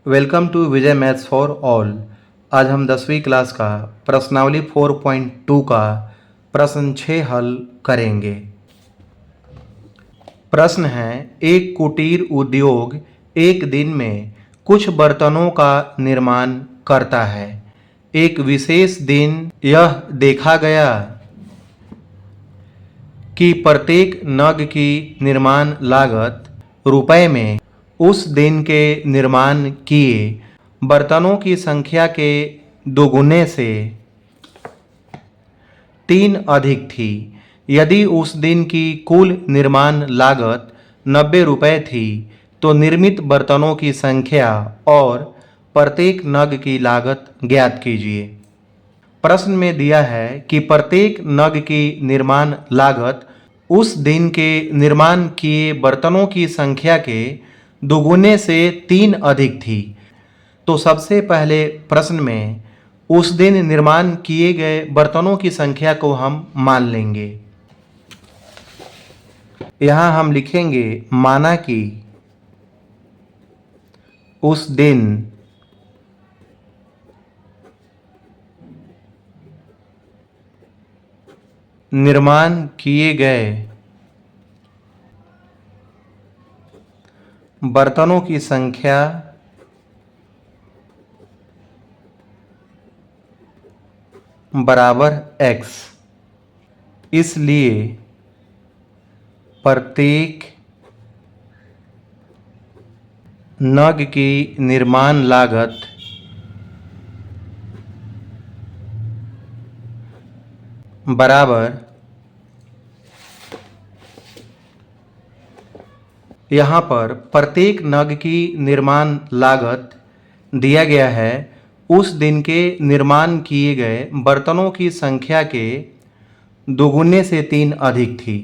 Welcome to Vijay maths for all. आज हम 10वीं क्लास का प्रश्नावली 4.2 का प्रश्न 6 हल करेंगे। प्रश्न है, एक कुटीर उद्योग एक दिन में कुछ बर्तनों का निर्माण करता है। एक विशेष दिन यह देखा गया कि प्रत्येक नग की निर्माण लागत रुपए में उस दिन के निर्माण किए बर्तनों की संख्या के दोगुने से 3 अधिक थी। यदि उस दिन की कुल निर्माण लागत 90 रुपये थी तो निर्मित बर्तनों की संख्या और प्रत्येक नग की लागत ज्ञात कीजिए। प्रश्न में दिया है कि प्रत्येक नग की निर्माण लागत उस दिन के निर्माण किए बर्तनों की संख्या के दोगुने से 3 अधिक थी। तो सबसे पहले प्रश्न में उस दिन निर्माण किए गए बर्तनों की संख्या को हम मान लेंगे। यहाँ हम लिखेंगे माना कि उस दिन निर्माण किए गए बर्तनों की संख्या बराबर x, इसलिए प्रत्येक नग की निर्माण लागत बराबर, यहाँ पर प्रत्येक नग की निर्माण लागत दिया गया है उस दिन के निर्माण किए गए बर्तनों की संख्या के दोगुने से 3 अधिक थी।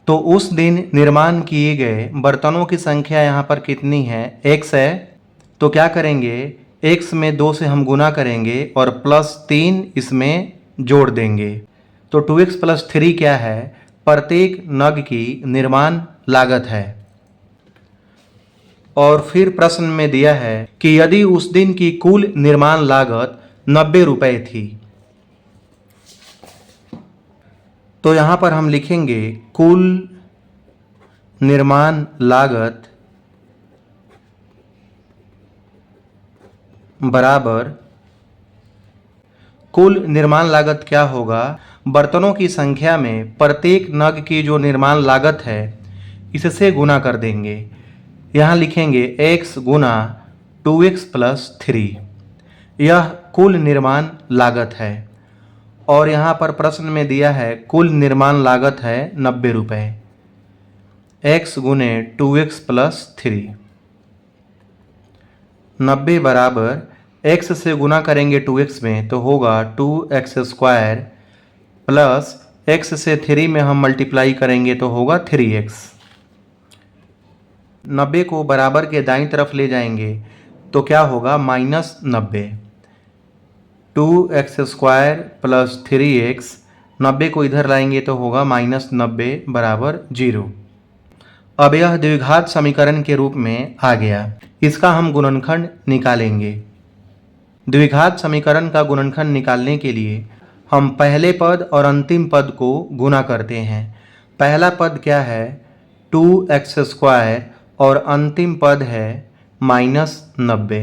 तो उस दिन निर्माण किए गए बर्तनों की संख्या यहाँ पर कितनी है? x है। तो क्या करेंगे, x में 2 से हम गुना करेंगे और +3 इसमें जोड़ देंगे। तो 2x + 3 क्या है? प्रत्येक नग की निर्माण लागत है। और फिर प्रश्न में दिया है कि यदि उस दिन की कुल निर्माण लागत 90 रुपये थी, तो यहाँ पर हम लिखेंगे कुल निर्माण लागत बराबर, कुल निर्माण लागत क्या होगा? बर्तनों की संख्या में प्रत्येक नग की जो निर्माण लागत है इससे गुना कर देंगे। यहाँ लिखेंगे x गुना 2x + 3, यह कुल निर्माण लागत है। और यहाँ पर प्रश्न में दिया है कुल निर्माण लागत है 90 रुपये। x गुने 2x + 3, 90 बराबर x से गुना करेंगे 2x में तो होगा 2x² प्लस x से 3 में हम मल्टीप्लाई करेंगे तो होगा 3x। 90 को बराबर के दाईं तरफ ले जाएंगे तो क्या होगा? -90। 2x² + 3x, 90 को इधर लाएंगे तो होगा -90 बराबर 0। अब यह द्विघात समीकरण के रूप में आ गया। इसका हम गुणनखंड निकालेंगे। द्विघात समीकरण का गुणनखंड निकालने के लिए हम पहले पद और अंतिम पद को गुणा करते हैं। पहला पद क्या है? 2x² और अंतिम पद है -90।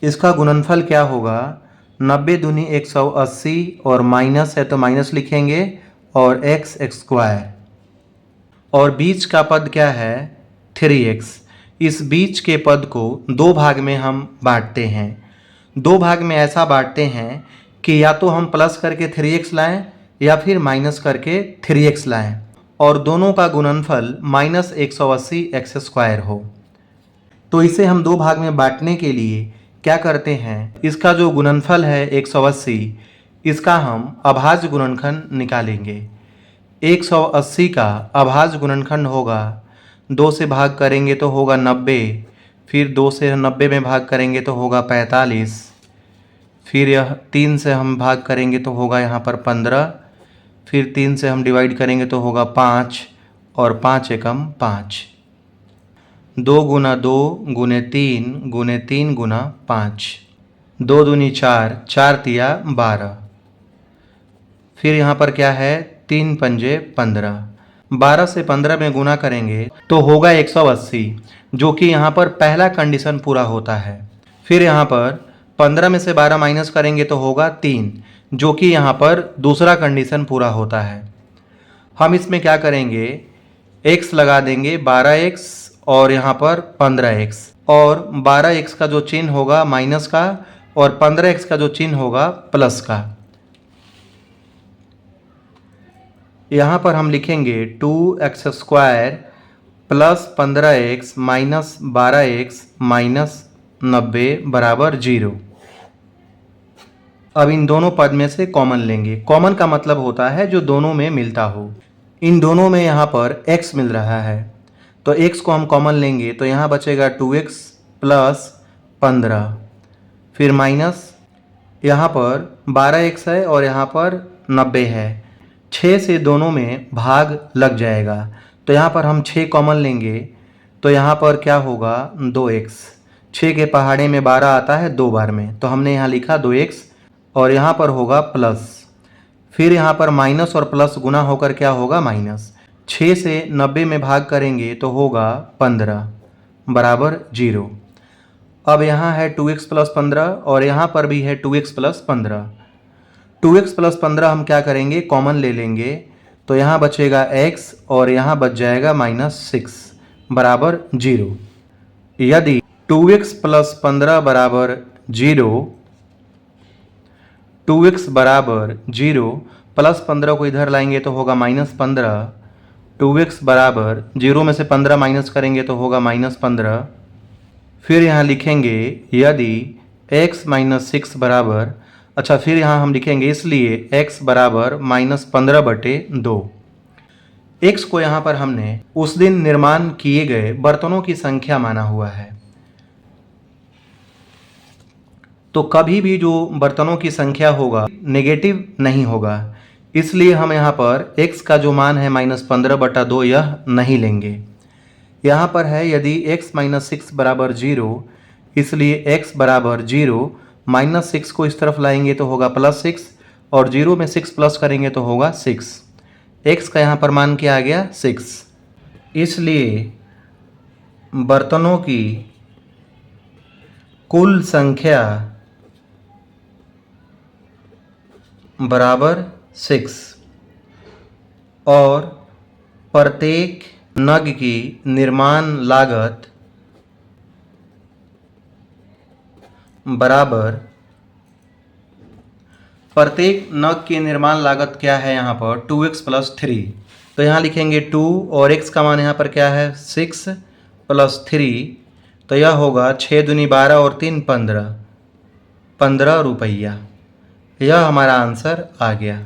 इसका गुणनफल क्या होगा? 90 दूनी 180 और माइनस है तो माइनस लिखेंगे और x²। और बीच का पद क्या है? 3x। इस बीच के पद को 2 भाग में हम बांटते हैं। 2 भाग में ऐसा बांटते हैं कि या तो हम प्लस करके 3x लाएं या फिर माइनस करके 3x लाएं और दोनों का गुणनफल -180 x² हो। तो इसे हम 2 भाग में बांटने के लिए क्या करते हैं, इसका जो गुणनफल है 180, इसका हम अभाज्य गुणनखंड निकालेंगे। 180 का अभाज्य गुणनखंड होगा, 2 से भाग करेंगे तो होगा 90, फिर 2 से 90 में भाग करेंगे तो होगा 45, फिर यह 3 से हम भाग करेंगे तो होगा यहाँ पर 15, फिर 3 से हम डिवाइड करेंगे तो होगा 5 और 5 एकम 5। 2 गुना 2 गुने 3 गुने 3 गुना 5, 2 दूनी 4, 4 तिया 12। फिर यहाँ पर क्या है, 3 पंजे 15, 12 से 15 में गुना करेंगे तो होगा 180, जो कि यहाँ पर पहला कंडीशन पूरा होता है। फिर यहाँ पर 15 में से 12 माइनस करेंगे तो होगा 3, जो कि यहाँ पर दूसरा कंडीशन पूरा होता है। हम इसमें क्या करेंगे, x लगा देंगे 12x और यहाँ पर 15x, और 12x का जो चिन्ह होगा माइनस का और 15x का जो चिन्ह होगा प्लस का। यहाँ पर हम लिखेंगे 2x² plus 15x minus 12x minus 90 बराबर 0। अब इन दोनों पद में से कॉमन लेंगे। कॉमन का मतलब होता है जो दोनों में मिलता हो। इन दोनों में यहाँ पर x मिल रहा है तो x को हम कॉमन लेंगे तो यहाँ बचेगा 2x प्लस 15, फिर माइनस यहाँ पर 12x है और यहाँ पर 90 है। 6 से दोनों में भाग लग जाएगा तो यहाँ पर हम 6 कॉमन लेंगे तो यहाँ पर क्या होगा 2x। 6 के पहाड़े में 12 आता है 2 बार में, तो हमने यहाँ लिखा 2x और यहाँ पर होगा प्लस। फिर यहाँ पर माइनस और प्लस गुना होकर क्या होगा माइनस। 6 से 90 में भाग करेंगे तो होगा 15 बराबर 0। अब यहाँ है 2x प्लस 15 और यहाँ पर भी है 2x प्लस 15। 2x प्लस 15 हम क्या करेंगे, कॉमन ले लेंगे तो यहाँ बचेगा x और यहाँ बच जाएगा -6 बराबर 0। यदि 2x प्लस 15 बराबर 0, 2x बराबर 0 प्लस 15 को इधर लाएंगे तो होगा -15। 2x बराबर 0 में से 15 माइनस करेंगे तो होगा -15। फिर यहाँ लिखेंगे यदि x -6 बराबर, अच्छा फिर यहाँ हम लिखेंगे इसलिए x बराबर -15/2। x को यहाँ पर हमने उस दिन निर्माण किए गए बर्तनों की संख्या माना हुआ है। तो कभी भी जो बर्तनों की संख्या होगा नेगेटिव नहीं होगा, इसलिए हम यहाँ पर x का जो मान है -15/2 यह नहीं लेंगे। यहाँ पर है यदि x -6 बराबर 0, इसलिए x बराबर 0, -6 को इस तरफ लाएंगे तो होगा +6 और 0 में 6 प्लस करेंगे तो होगा 6। x का यहाँ पर मान क्या आ गया 6। इसलिए बर्तनों की कुल संख्या बराबर 6 और प्रत्येक नग की निर्माण लागत बराबर, प्रत्येक नग की निर्माण लागत क्या है यहाँ पर 2x प्लस 3। तो यहाँ लिखेंगे 2 और x का मान यहाँ पर क्या है 6 प्लस 3, तो यह होगा 6 दूनी 12 और 3 15 रुपया। यह हमारा आंसर आ गया।